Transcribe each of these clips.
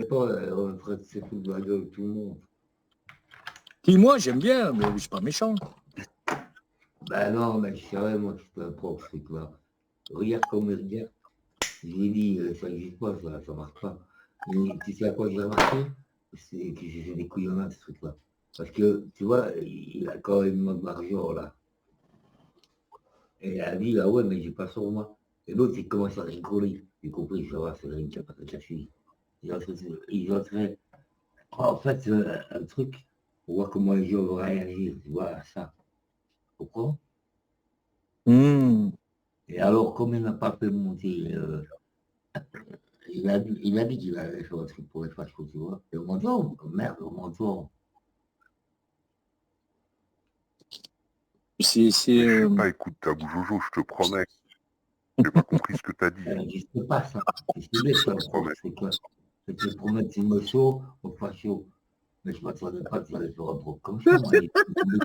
C'est pas, on traite ses fous de la gueule, tout le monde. Qui, moi, j'aime bien, mais je suis pas méchant. Ben non, mais je savais, moi, que c'était un propre, ce truc-là. Regarde comme il regarde. Je lui ai dit, ça n'existe pas, ça marche pas. Tu sais à quoi j'ai remarqué? C'est que j'ai fait des couillonnades, ce truc-là. Parce que, tu vois, il a quand même de l'argent, là. Et elle a dit, ah ouais, mais j'ai pas sur moi. Et l'autre, il commence à rigoler. J'ai compris, ça va, c'est rien, qui a pas de fille. Ils entraient. En fait, c'est un truc pour voir comment les gens vont réagir, tu vois, à ça. Tu comprends? Hmm. Et alors, comme il n'a pas fait monter, il a dit qu'il allait faire un truc pour les fachos, tu vois. Et au mentor, merde, au mentor. C'est, Mais je sais pas, écoute, Tabou Jojo, je te promets. J'ai pas compris ce que t'as dit. Ça n'existe pas, ça. C'est ciblé, ça, le propre, c'est quoi? C'est que pour mettre une motion au facho. Mais je m'attendais pas que ça allait faire un propre comme ça, moi. Les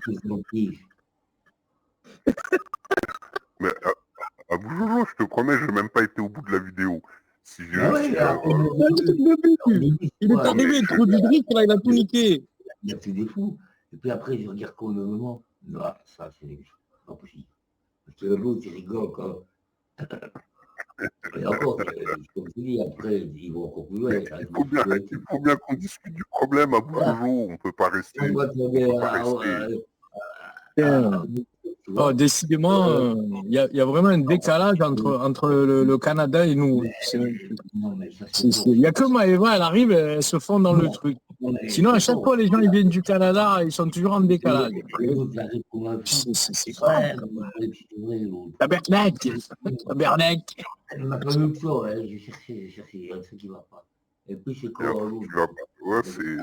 choses dans le pige. Mais Tabou Jojo, je te promets, j'ai même pas été au bout de la vidéo. Si j'ai Ben juste... ouais, après, il est arrivé, trop du brique, là, il a tout niqué. il a fait des fous. Et puis après, je regarde qu'au moment, non, ça, c'est pas possible. Parce que l'autre, il rigole quand. Et encore, comme tu dis, après, ils vont encore plus loin. Il faut bien qu'on discute du problème, Tabou Jojo. On peut pas rester... On va tomber tu vois. Oh, décidément, il y a vraiment un décalage entre le Canada et nous. Non, mais ça, Il n'y a que Maëva, elle arrive, elle se fond dans le truc. Sinon, à chaque fois, les gens ils viennent du Canada, ils sont toujours en décalage. C'est grave. Tabernac. Tabernac. Elle m'a pas vu fort, j'ai cherché, il y a un truc qui va pas. Et puis c'est quand l'autre, Ouais, c'est...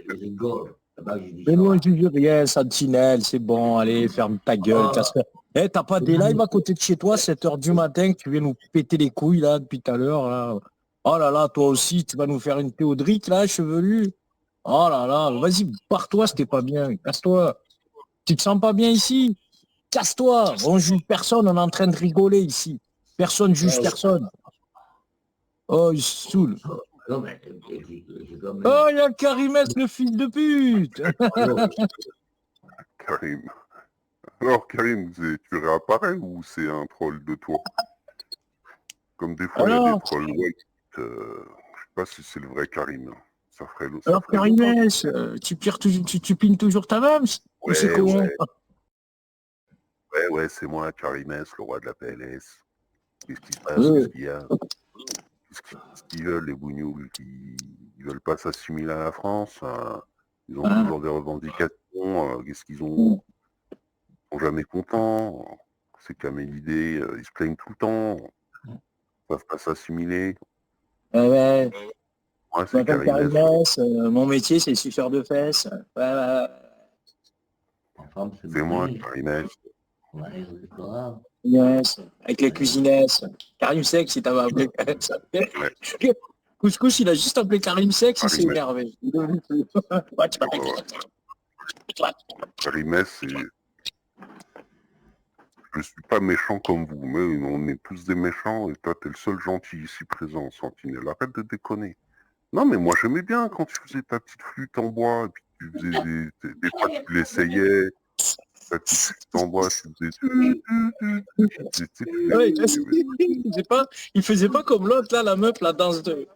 il rigole. Là-bas, j'ai dit Mais ça moi, va. je dis rien, Sentinelle, c'est bon, allez, ferme ta gueule, casse-toi. Eh, t'as pas des lives à côté de chez toi, 7 heures du matin, que tu viens nous péter les couilles, là, depuis tout à l'heure, là. Oh là là, toi aussi, tu vas nous faire une théodrique, là, chevelu. Oh là là, vas-y, pars-toi, c'était pas bien, casse-toi. Tu te sens pas bien ici? Casse-toi, on juge personne, on est en train de rigoler ici. Personne juge personne. Oh, il se saoule. Non, mais j'ai quand même. Oh, il y a Karimès, le fils de pute. Karim. Alors, Karim, tu réapparais ou c'est un troll de toi? Comme des fois, il y a des trolls white. Je sais pas si c'est le vrai Karim. Ça ferait Alors, Karimès, tu pines toujours ta même? Ou c'est comment? Ouais, c'est moi, Karimès, le roi de la PLS. Qu'est-ce qui se passe? Qu'est-ce qu'il y a? Qu'est-ce qu'ils veulent, les bougnoules? Ils veulent pas s'assimiler à la France. Ils ont toujours des revendications. Qu'est-ce qu'ils ont? Ils sont jamais contents. C'est Kamélidé, ils se plaignent tout le temps. Ils peuvent pas s'assimiler. Ouais, Ouais, je m'appelle Karimès, mon métier c'est suceur de fesses. C'est moi, Karimès. Ouais, c'est grave. Yes, avec les cuisinesses. Karim Sex, si t'avais appelé. Couscous, il a juste appelé Karim Sex, il s'est énervé. Karimès, c'est... Je suis pas méchant comme vous, mais on est tous des méchants et toi t'es le seul gentil ici présent, Sentinelle. Arrête de déconner. Non mais moi j'aimais bien quand tu faisais ta petite flûte en bois et puis tu faisais des fois tu l'essayais, ta petite flûte en bois, tu faisais... Il faisait pas comme l'autre là, la meuf, la danse de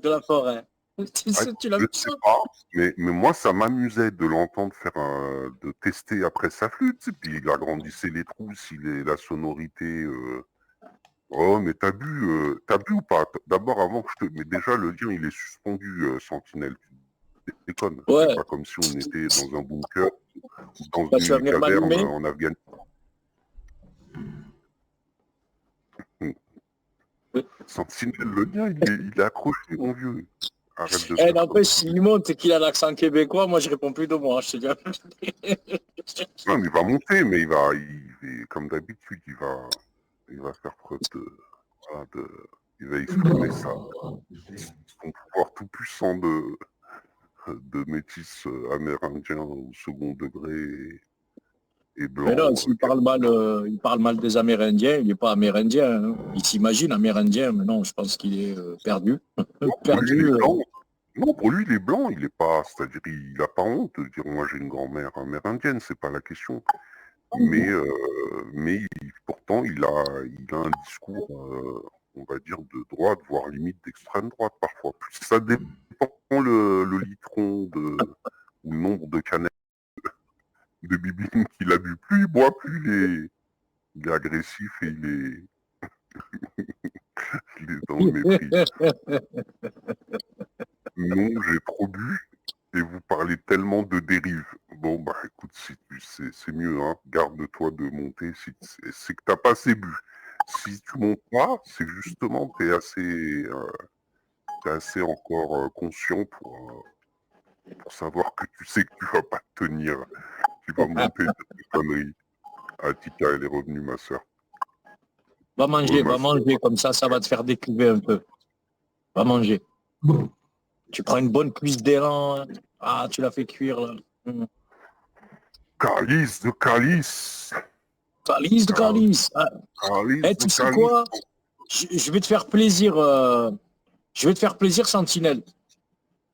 la forêt. Tu l'as vu ça? Pas, mais moi ça m'amusait de l'entendre faire de tester après sa flûte, et puis il agrandissait les trous si la sonorité... Oh mais t'as bu ou pas? D'abord avant que je te... Mais déjà le lien il est suspendu, Sentinelle. Tu déconnes. Ouais. C'est pas comme si on était dans un bunker ou dans Tu vas une venir caverne m'allumer. en Afghanistan. Sentinelle, le lien il est accroché mon vieux. Arrête de faire n'empêche, s'il monte et qu'il a l'accent québécois, moi je réponds plus de moi, je te dis. Non, mais il va monter, mais comme d'habitude, il va faire preuve il va exprimer son pouvoir tout puissant de métis amérindien au second degré. et blanc. Mais non, il parle mal des Amérindiens, il n'est pas amérindien. Hein. Il s'imagine amérindien, mais non, je pense qu'il est perdu. Non, pour lui, perdu. les blancs, non, pour lui, les blancs, il est pas, c'est-à-dire, il a pas honte de dire, moi, j'ai une grand-mère amérindienne, c'est pas la question. Mais pourtant, il a un discours, on va dire, de droite, voire limite d'extrême droite parfois. Plus ça dépend le litron ou le nombre de canettes de bibine qu'il a bu, plus il boit, plus il est agressif et il est dans le mépris. Non, j'ai trop bu et vous parlez tellement de dérive. Bon, bah écoute, c'est mieux, hein. Garde-toi de monter. C'est que t'as pas assez bu. Si tu montes pas, c'est justement que t'es assez encore conscient pour savoir que tu sais que tu vas pas te tenir. Tu vas monter de tes conneries. Atika, elle est revenue, ma soeur. Va manger, comme ça va te faire décuver un peu. Va manger. Tu prends une bonne cuisse d'élan. Ah, tu l'as fait cuire, là. Calice de calice. Calice de calice. Ah. Calice Tu de sais calice. quoi? Je vais te faire plaisir. Je vais te faire plaisir, Sentinelle.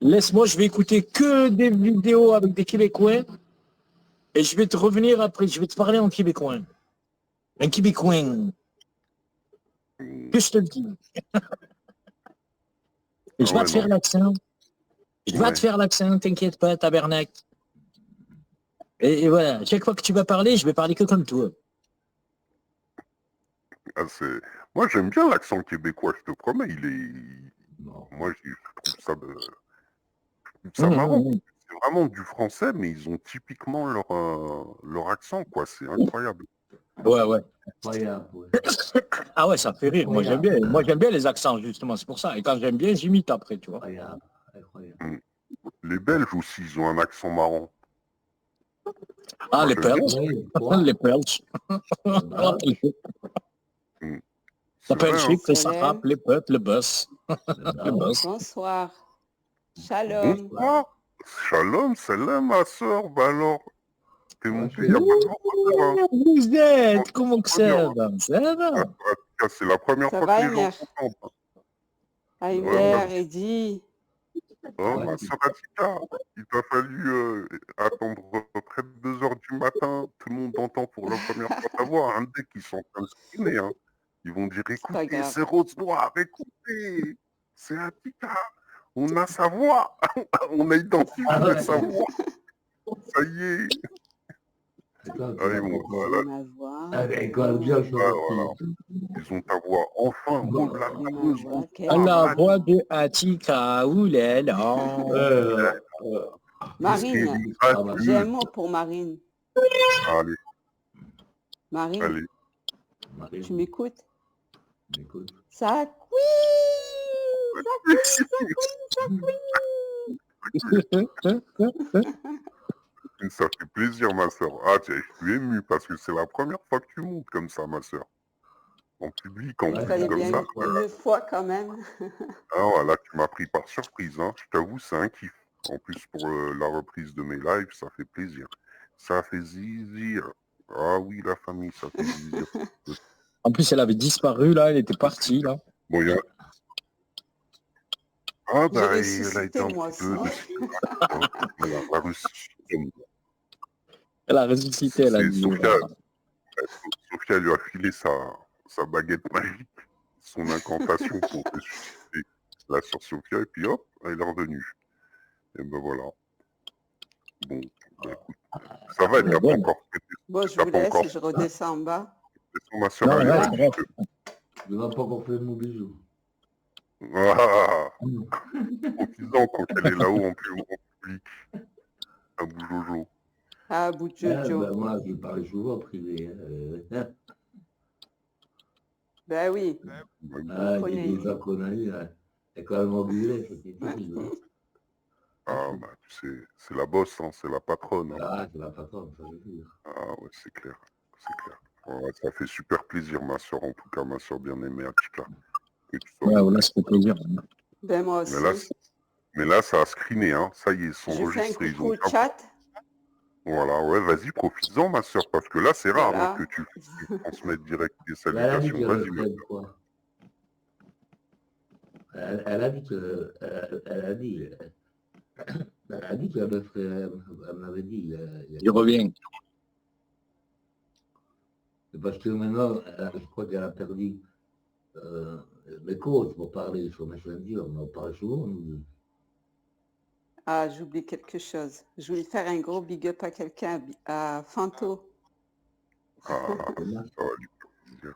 Laisse-moi, je vais écouter que des vidéos avec des Québécois. Et je vais te revenir après. Je vais te parler en québécois. Un Québécois. Que je te le dis. Et je vais te faire l'accent. Je vais te faire l'accent, t'inquiète pas, tabernacle. Et voilà, chaque fois que tu vas parler, je vais parler que comme toi. Ah, moi, j'aime bien l'accent québécois, je te promets. Moi, je trouve ça marrant. C'est vraiment du français, mais ils ont typiquement leur accent, quoi. C'est incroyable. Ouais. Incroyable, ouais. Ah ouais, ça fait rire. Moi, j'aime bien. Moi, j'aime bien les accents, justement. C'est pour ça. Et quand j'aime bien, j'imite après, tu vois. Incroyable. Les Belges aussi, ils ont un accent marrant. Ah, les Perls. Les Perls. La Belgique, ça frappe, les peuples, le boss. Bonsoir. Shalom. Bonsoir. Shalom, salam, ma soeur. Bah alors, t'es montée, il n'y a pas de hein. Vous êtes, comment que ça va? Ça va. C'est la première fois que les gens s'entendent. Aïmer, Eddy. Oh, ma soeur Atika, il t'a fallu attendre près de 2 heures du matin. Tout le monde entend pour la première fois ta voix. Un dès qu'ils sont en train de screamer, hein. Ils vont dire, écoutez, c'est Rose Noire, écoutez, c'est Atika. On a sa voix. On a identifié sa voix. Ça y est. Allez, Ma voix. Ils ont ta voix. Enfin, Rose la fameuse. La voix de Atika, oulala. Marine, j'ai un mot pour Marine. Allez. Marine, Allez. tu m'écoutes? J'écoute. Ça Ça fait plaisir, ma soeur. Ah, tiens, je suis ému parce que c'est la première fois que tu montes comme ça, ma soeur. En public, en plus, fallait comme bien ça. une fois quand même. Ah, voilà, tu m'as pris par surprise, hein. Je t'avoue, c'est un kiff. En plus, pour la reprise de mes lives, ça fait plaisir. Ça fait zizir. Ah oui, la famille, ça fait zizir. En plus, elle avait disparu, là, elle était partie, là. Bon, il y a... Ah, J'ai bah, elle a ressuscité, été un moi petit peu... aussi. Elle a ressuscité. Elle a ressuscité, elle a dit. Sophia lui a filé sa baguette magique, son incantation pour ressusciter la sœur Sophia, et puis hop, elle est revenue. Et ben voilà. Bon, ben écoute, ça va, elle t'a pas encore fait. Bon, je vous laisse, je redescends en bas. Ma soeur, elle a dit que... Je n'ai pas encore fait mon bijou. Ah, profitons quand elle est là-haut en public. À Boujojo. Ah, Boujojo. Moi, je parle souvent privé. Ben oui. Ah, j'ai des conneries, là. C'est quand même obligé, c'était terrible. Ah, bah, tu sais, c'est la bosse, hein, c'est la patronne. Hein. Ah, c'est la patronne, ça veut dire. Ah, ouais, c'est clair, c'est clair. Ouais, ça fait super plaisir, ma soeur, en tout cas, ma soeur bien-aimée, Atika. Ouais, voilà, ça fait plaisir. Ben moi aussi. Mais là, ça a screené, hein. Ça y est, ils sont Je fais un enregistrés. coucou au chat. Voilà, ouais, vas-y, profites-en, ma soeur, parce que là, c'est rare hein, Voilà. que tu transmettes direct des Elle a dit salutations. qu'elle Vas-y, ferait quoi? Elle a dit que... Elle a dit qu'elle me ferait... Elle m'avait dit... Il revient. Parce que maintenant, je crois qu'elle a perdu mes causes pour parler sur Messenger. On en parle souvent, nous deux. Ah, j'oublie quelque chose. Je voulais faire un gros big up à quelqu'un, à Fanto, Ah, ça va du plaisir.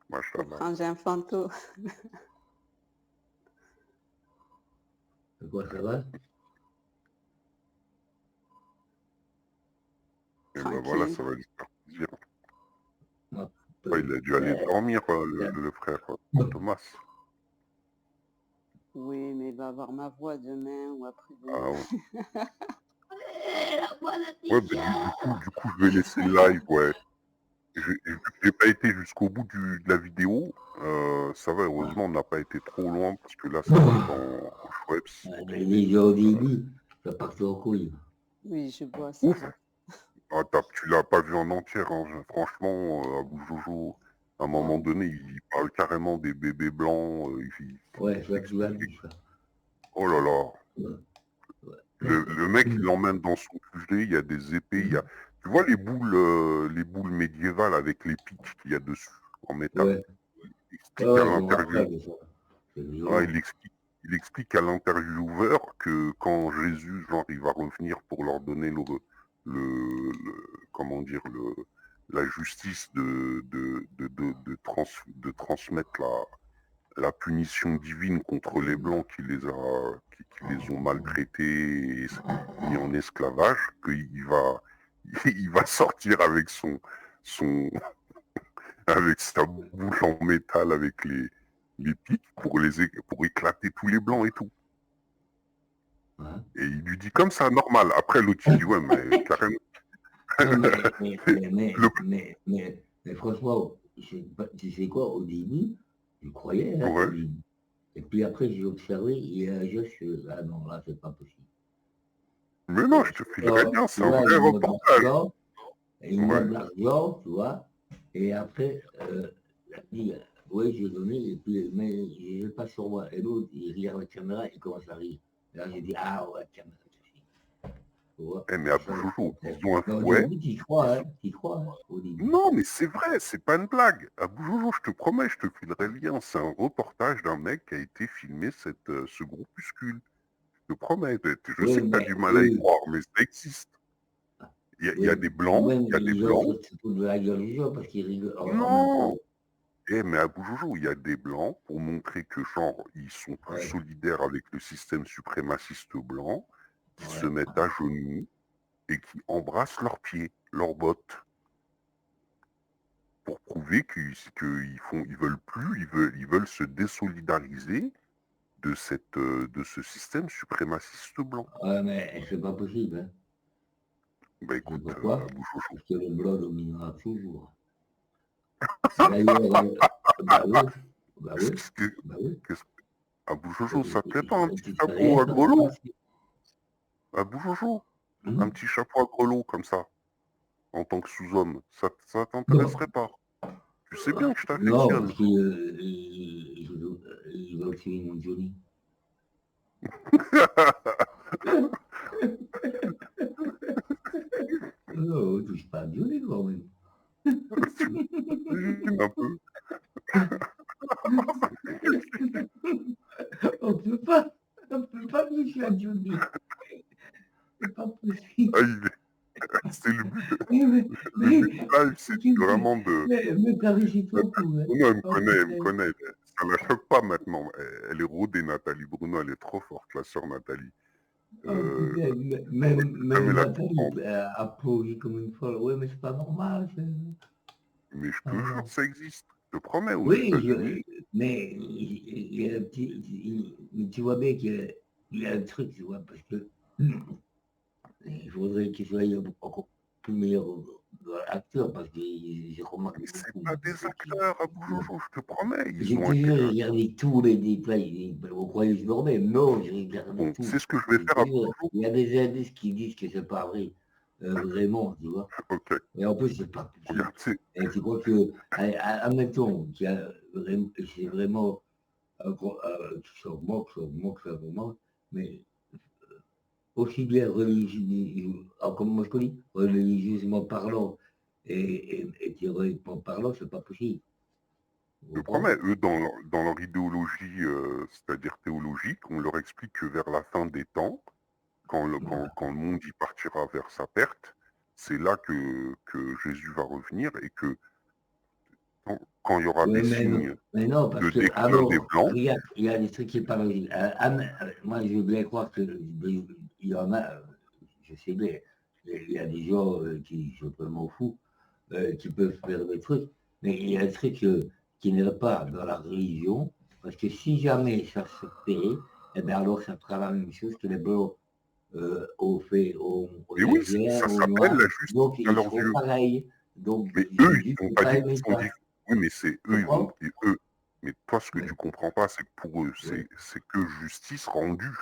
pour Machallah. Frangin Fanto. C'est quoi, ça va? Et ben voilà, Tranquille. ça va lui faire plaisir. Ouais, Il a dû aller dormir, le frère Thomas. Oui, mais il va avoir ma voix demain ou après-demain. Ah ouais. Ouais, du coup, je vais laisser le live, ouais. Vu que j'ai pas été jusqu'au bout de la vidéo, ça va, heureusement, on n'a pas été trop loin, parce que là, ça part en Schweppes. Les gens au début, ça partait en couille. Oui, je vois ça. Ouf. Ah, tu l'as pas vu en entière, hein. Franchement, Abou Jojo, à un moment donné, il parle carrément des bébés blancs. Ouais, ça tu l'as dit, ça. Oh là là. Ouais. Le mec, il l'emmène dans son QG, il y a des épées, il y a... Tu vois les boules médiévales avec les pics qu'il y a dessus, en métal. Ouais. Il explique à Ouais, je me l'interview... rappelle de ça. C'est Ouais, violent. il explique à l'intervieweur que quand Jésus, genre, il va revenir pour leur donner comment dire, la justice de transmettre la punition divine contre les Blancs qui les ont maltraités et mis en esclavage, il va sortir avec avec sa bouche en métal avec les pics pour éclater tous les Blancs et tout. Ouais. Et il lui dit comme ça, normal. Après, l'autre, il dit, ouais, mais carrément. Non, mais franchement, tu sais quoi, au début, je croyais, hein, Ouais. au début. Et puis après, j'ai observé, il y a un geste, ah non, là, c'est pas possible. Mais non, je te filerai bien, c'est un là, vrai il me reportage. il me de l'argent, tu vois, et après, il a dit, oui, j'ai donné, et puis, mais je n'ai pas sur moi. Et l'autre, il regarde la caméra, il commence à rire. Et là, j'ai dit, ah ouais, caméra, tu vois. Eh, mais Abou Jojo, ils ont un Mais au fouet. début, tu y crois, hein, au début. Non, mais c'est vrai, c'est pas une blague. Abou Jojo, je te promets, je te filerai le lien. C'est un reportage d'un mec qui a été filmé ce groupuscule. Je te promets, je sais que tu as du mal à y croire, mais ça existe. Il y a des blancs, il y a des blancs. De la gueule du jeu parce qu'ils rigolent en même Non. temps. Mais à Boujoujou, il y a des blancs pour montrer que genre ils sont plus solidaires avec le système suprémaciste blanc, qui se mettent à genoux et qui embrassent leurs pieds, leurs bottes, pour prouver ils veulent plus, ils veulent se désolidariser de ce système suprémaciste blanc. Ouais, mais c'est pas possible. Hein. Bah écoute, pourquoi? à Boujoujou. Parce que le blanc dominera toujours. D'ailleurs, bah oui, bah oui, bah oui. À Boujoujou, ça te plaît pas un petit chapeau à grelot? À Boujoujou, un petit chapeau à grelot comme ça, en tant que sous-homme, ça t'intéresserait pas? Tu sais bien que je Non, t'affectionne. parce qu'il veut tuer mon Johnny. Non, on touche pas à Johnny quand même. Un peu. On peut pas toucher à Johnny. C'est pas possible. C'est le but. Le but du live, c'est vraiment de... Mais clarifiez-toi tout. Bruno, elle me connaît. Ça la choque pas maintenant. Elle est rodée, Nathalie. Bruno, elle est trop forte, la sœur Nathalie. Même Nathalie a pourri comme une folle. Oui, mais c'est pas normal. Mais je te jure, ça existe. Je te promets, aux Oui, États-Unis. mais il y a un petit... Tu vois bien qu'il y a un truc, tu vois, parce que il faudrait qu'il soit encore plus meilleur acteur, parce que j'ai remarqué Mais c'est beaucoup. pas des acteurs, à Boujoujou, je te promets. J'ai toujours regardé tous les détails. Vous croyez que je dormais? Non, j'ai regardé Bon, tout. c'est ce que je vais faire à Boujoujou. Il y a des indices qui disent que c'est pas vrai. vraiment, tu vois. Ok. Et en plus, c'est pas possible. Regarde, Et tu crois que, admettons, c'est vraiment, que ça manque ça vraiment, mais aussi bien comme moi je dis, religieusement parlant et théoriquement parlant, c'est pas possible. Vous le comprenez? problème, eux, dans leur idéologie, c'est-à-dire théologique, on leur explique que vers la fin des temps, quand le monde y partira vers sa perte, c'est là que Jésus va revenir et que quand il y aura Oui, des signes mais non, parce de que, déclin des alors, Blancs, regarde, il y a des trucs qui sont pas logiques. Moi, je veux bien croire qu'il y en a, je sais bien, il y a des gens qui sont vraiment fous, qui peuvent faire des trucs, mais il y a des trucs qui n'est pas dans la religion, parce que si jamais ça se fait, eh bien alors ça fera la même chose que les Blancs aux et oui, Indiens, ça aux s'appelle Noirs, la justice donc à ils leurs seront yeux. pareils. Donc, Mais eux, c'est ils juste n'ont de pas pas dit, aimer ils ont ça. dit, oui, mais c'est Tu eux, ils ont comprends? dit eux. Mais toi, ce que tu Oui, comprends pas, c'est que pour eux, oui. c'est que justice rendue.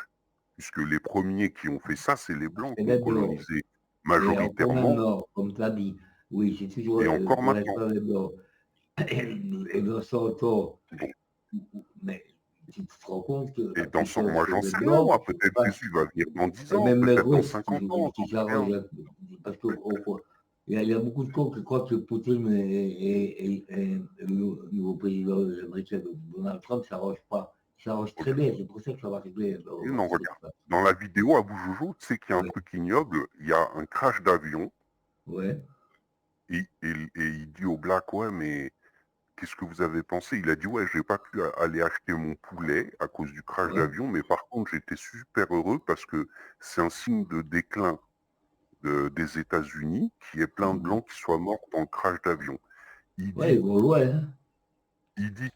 Puisque les premiers qui ont fait ça, c'est les Blancs C'est qui ont les Blancs. colonisé Et encore majoritairement, maintenant, comme tu as dit, oui, c'est toujours et encore pour maintenant. l'instant les Blancs. Et dans 100 ans, Bon. mais tu te rends compte que Et la dans son, plupart moi, j'en des sais rien, Blancs moi. Peut-être Jésus va venir dans 10 et ans, même les peut-être dans Russes 50 ans, qui j'en sais rien. s'arrangent, parce que il y a beaucoup de cons qui croient que Poutine et le nouveau président américain, Donald Trump, ça s'arrange pas. Ça s'arrange très Ok. bien, c'est pour ça que ça va régler Et leur non, truc. regarde. Dans la vidéo à Boujoujou, tu sais qu'il y a un Ouais, truc ignoble. Il y a un crash d'avion ouais, et il dit au Black, ouais, mais qu'est-ce que vous avez pensé? Il a dit, ouais, j'ai pas pu aller acheter mon poulet à cause du crash ouais. d'avion, mais par contre, j'étais super heureux parce que c'est un signe de déclin des États-Unis qu'il y ait plein de Mhm. blancs qui soient morts dans le crash d'avion. Il Ouais, dit, ils vont loin, hein. il dit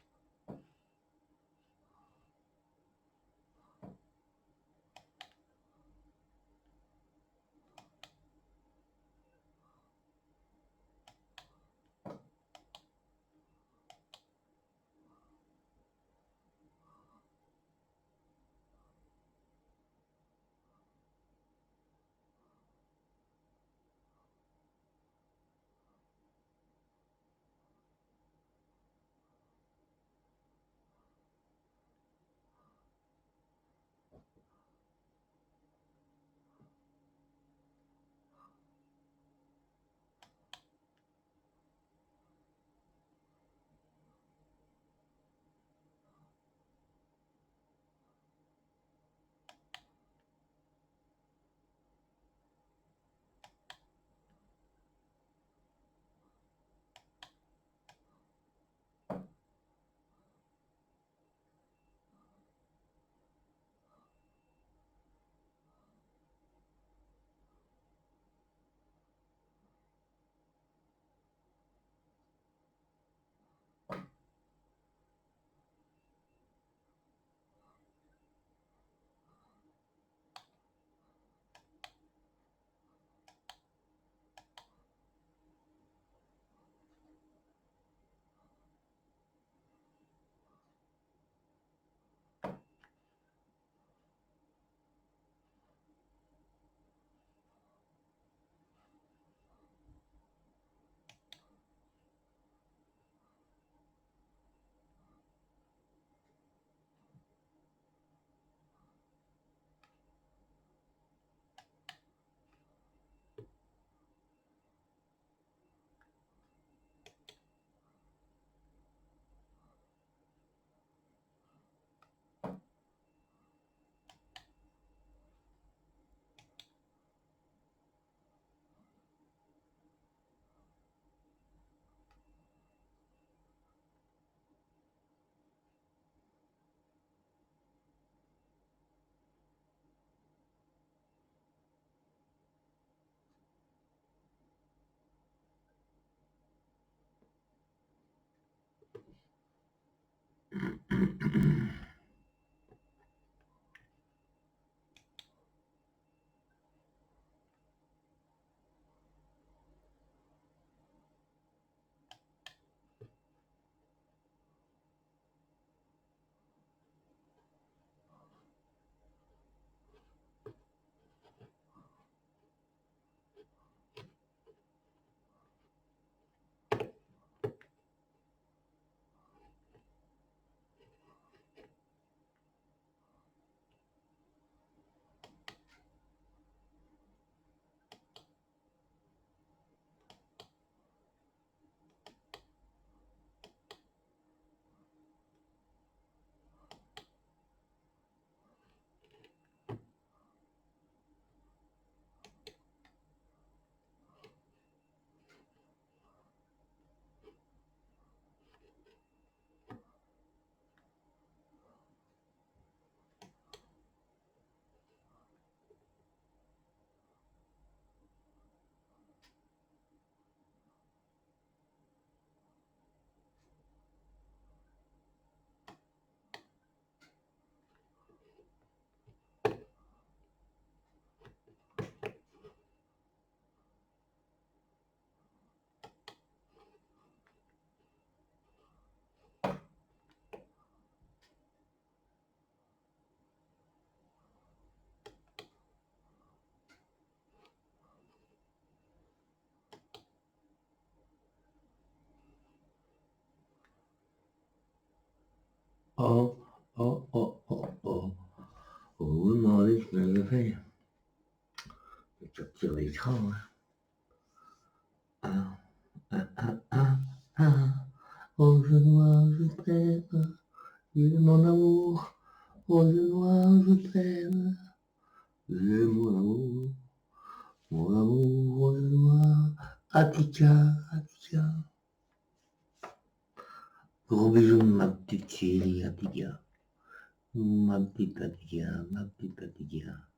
Oh, oh, oh, oh, oh. Oh, non, laisse-moi le faire. Je capture l'écran. Hein. Rose noire, je t'aime. Il est mon amour. Rose noire, je t'aime. Il est mon amour. Mon amour, rose noire. Attica, Attica. Gros bisous, ma petite chérie Attica. Ma petite Attica, ma petite Attica.